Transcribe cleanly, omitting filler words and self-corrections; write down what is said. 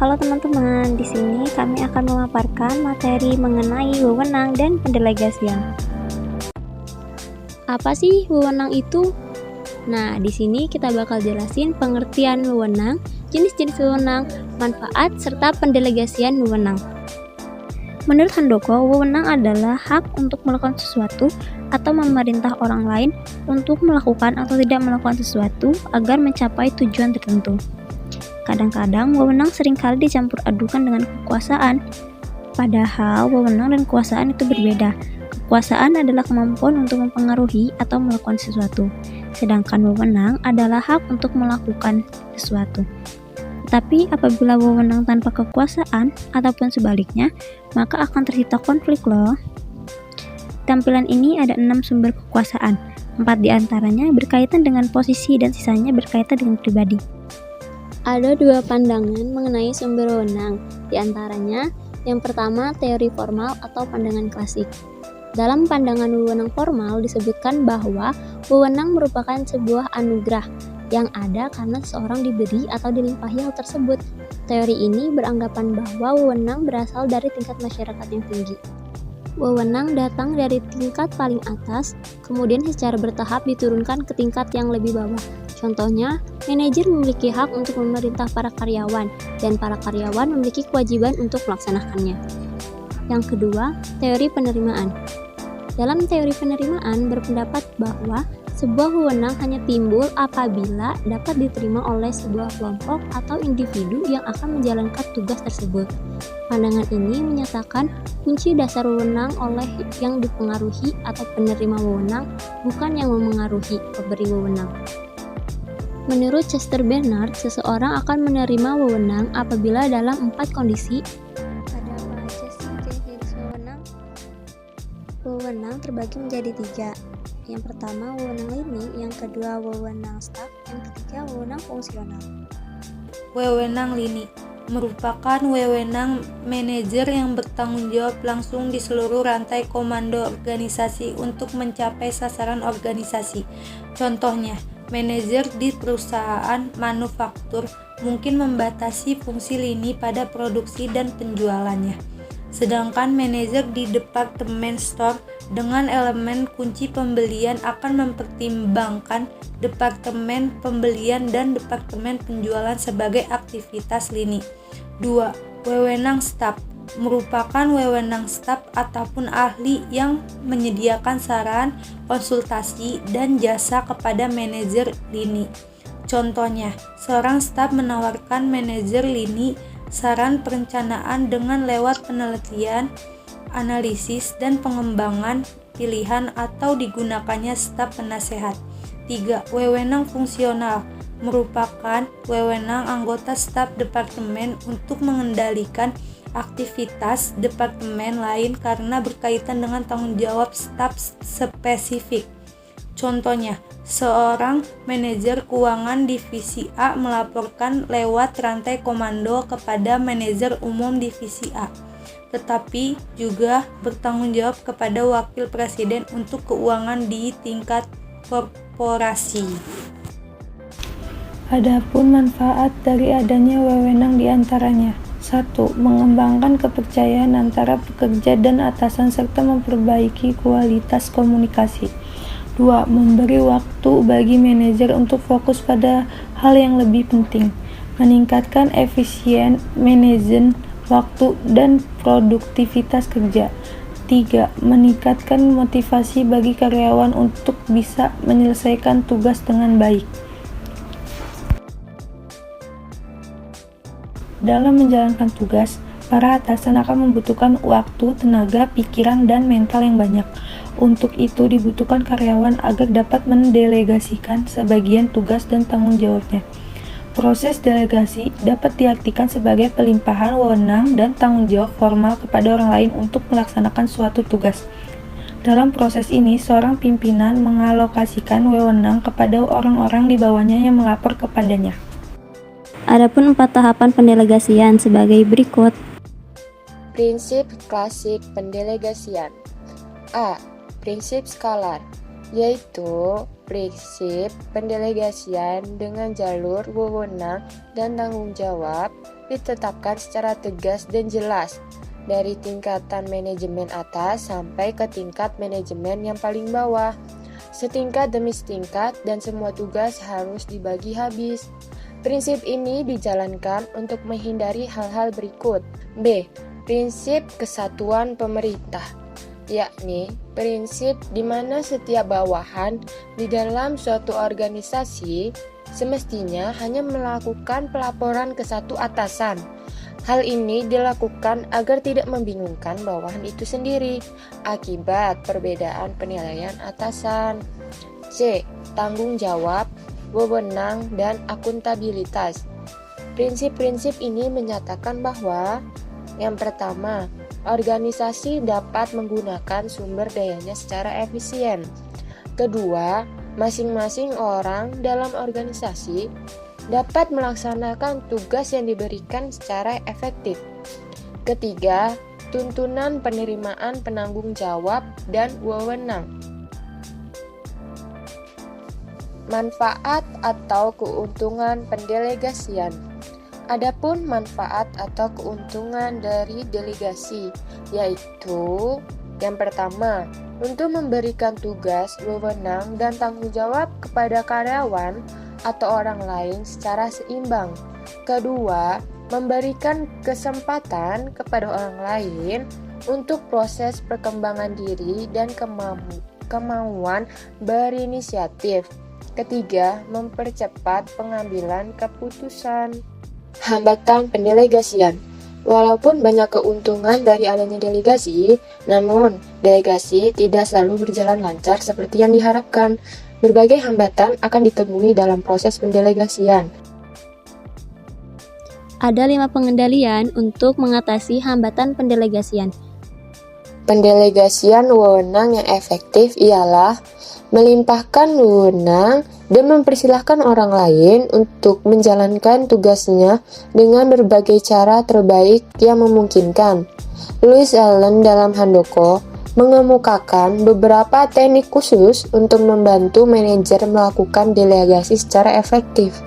Halo teman-teman, di sini kami akan memaparkan materi mengenai wewenang dan pendelegasian. Apa sih wewenang itu? Nah, di sini kita bakal jelasin pengertian wewenang, jenis-jenis wewenang, manfaat, serta pendelegasian wewenang. Menurut Handoko, wewenang adalah hak untuk melakukan sesuatu atau memerintah orang lain untuk melakukan atau tidak melakukan sesuatu agar mencapai tujuan tertentu. Kadang-kadang wewenang seringkali dicampur adukan dengan kekuasaan. Padahal wewenang dan kekuasaan itu berbeda. Kekuasaan adalah kemampuan untuk mempengaruhi atau melakukan sesuatu, sedangkan wewenang adalah hak untuk melakukan sesuatu. Tapi apabila wewenang tanpa kekuasaan ataupun sebaliknya, maka akan tercipta konflik loh. Tampilan ini ada 6 sumber kekuasaan, 4 diantaranya berkaitan dengan posisi dan sisanya berkaitan dengan pribadi. Ada 2 pandangan mengenai sumber wewenang, diantaranya yang pertama teori formal atau pandangan klasik. Dalam pandangan wewenang formal disebutkan bahwa wewenang merupakan sebuah anugerah yang ada karena seseorang diberi atau dilimpahi hal tersebut. Teori ini beranggapan bahwa wewenang berasal dari tingkat masyarakat yang tinggi. Wewenang datang dari tingkat paling atas, kemudian secara bertahap diturunkan ke tingkat yang lebih bawah. Contohnya, manajer memiliki hak untuk memerintah para karyawan, dan para karyawan memiliki kewajiban untuk melaksanakannya. Yang kedua, teori penerimaan. Dalam teori penerimaan berpendapat bahwa sebuah wewenang hanya timbul apabila dapat diterima oleh sebuah kelompok atau individu yang akan menjalankan tugas tersebut. Pandangan ini menyatakan kunci dasar wewenang oleh yang dipengaruhi atau penerima wewenang, bukan yang memengaruhi pemberi wewenang. Menurut Chester Bernard, seseorang akan menerima wewenang apabila dalam 4 kondisi. Ada apa aja sih jenis wewenang? Wewenang terbagi menjadi 3. Yang pertama wewenang lini, yang kedua wewenang staf, yang ketiga wewenang fungsional. Wewenang lini merupakan wewenang manajer yang bertanggung jawab langsung di seluruh rantai komando organisasi untuk mencapai sasaran organisasi. Contohnya, manajer di perusahaan manufaktur mungkin membatasi fungsi lini pada produksi dan penjualannya. Sedangkan manajer di departemen store dengan elemen kunci pembelian akan mempertimbangkan departemen pembelian dan departemen penjualan sebagai aktivitas lini. 2. Wewenang staf merupakan wewenang staf ataupun ahli yang menyediakan saran, konsultasi, dan jasa kepada manajer lini. Contohnya, seorang staf menawarkan manajer lini saran perencanaan dengan lewat penelitian, analisis, dan pengembangan pilihan atau digunakannya staf penasehat. 3. Wewenang fungsional merupakan wewenang anggota staf departemen untuk mengendalikan aktivitas departemen lain karena berkaitan dengan tanggung jawab staf spesifik. Contohnya, seorang manajer keuangan divisi A melaporkan lewat rantai komando kepada manajer umum divisi A, tetapi juga bertanggung jawab kepada wakil presiden untuk keuangan di tingkat korporasi. Adapun manfaat dari adanya wewenang diantaranya: 1. Mengembangkan kepercayaan antara pekerja dan atasan serta memperbaiki kualitas komunikasi. 2. Memberi waktu bagi manajer untuk fokus pada hal yang lebih penting, meningkatkan efisien manajemen waktu dan produktivitas kerja. 3. Meningkatkan motivasi bagi karyawan untuk bisa menyelesaikan tugas dengan baik. Dalam menjalankan tugas, para atasan akan membutuhkan waktu, tenaga, pikiran, dan mental yang banyak. Untuk itu dibutuhkan karyawan agar dapat mendelegasikan sebagian tugas dan tanggung jawabnya. Proses delegasi dapat diartikan sebagai pelimpahan wewenang dan tanggung jawab formal kepada orang lain untuk melaksanakan suatu tugas. Dalam proses ini, seorang pimpinan mengalokasikan wewenang kepada orang-orang di bawahnya yang melapor kepadanya. Adapun 4 tahapan pendelegasian sebagai berikut. Prinsip klasik pendelegasian. A. Prinsip skalar, yaitu prinsip pendelegasian dengan jalur wewenang dan tanggung jawab. ditetapkan secara tegas dan jelas dari tingkatan manajemen atas sampai ke tingkat manajemen yang paling bawah. Setingkat demi setingkat dan semua tugas harus dibagi habis. Prinsip ini dijalankan untuk menghindari hal-hal berikut. B. Prinsip kesatuan pemerintah, yakni prinsip di mana setiap bawahan di dalam suatu organisasi semestinya hanya melakukan pelaporan ke satu atasan. Hal ini dilakukan agar tidak membingungkan bawahan itu sendiri akibat perbedaan penilaian atasan. C. Tanggung jawab, wewenang, dan akuntabilitas. Prinsip-prinsip ini menyatakan bahwa yang pertama, organisasi dapat menggunakan sumber dayanya secara efisien. Kedua, masing-masing orang dalam organisasi dapat melaksanakan tugas yang diberikan secara efektif. Ketiga, tuntunan penerimaan penanggung jawab dan wewenang. Manfaat atau keuntungan pendelegasian. Adapun manfaat atau keuntungan dari delegasi, yaitu yang pertama, untuk memberikan tugas, wewenang, dan tanggung jawab kepada karyawan atau orang lain secara seimbang. Kedua, memberikan kesempatan kepada orang lain untuk proses perkembangan diri dan kemauan berinisiatif. Ketiga, mempercepat pengambilan keputusan. Hambatan pendelegasian. Walaupun banyak keuntungan dari adanya delegasi, namun delegasi tidak selalu berjalan lancar seperti yang diharapkan. Berbagai hambatan akan ditemui dalam proses pendelegasian. Ada 5 pengendalian untuk mengatasi hambatan pendelegasian. Pendelegasian wewenang yang efektif ialah melimpahkan wewenang dan mempersilahkan orang lain untuk menjalankan tugasnya dengan berbagai cara terbaik yang memungkinkan. Louis Allen dalam Handoko mengemukakan beberapa teknik khusus untuk membantu manajer melakukan delegasi secara efektif.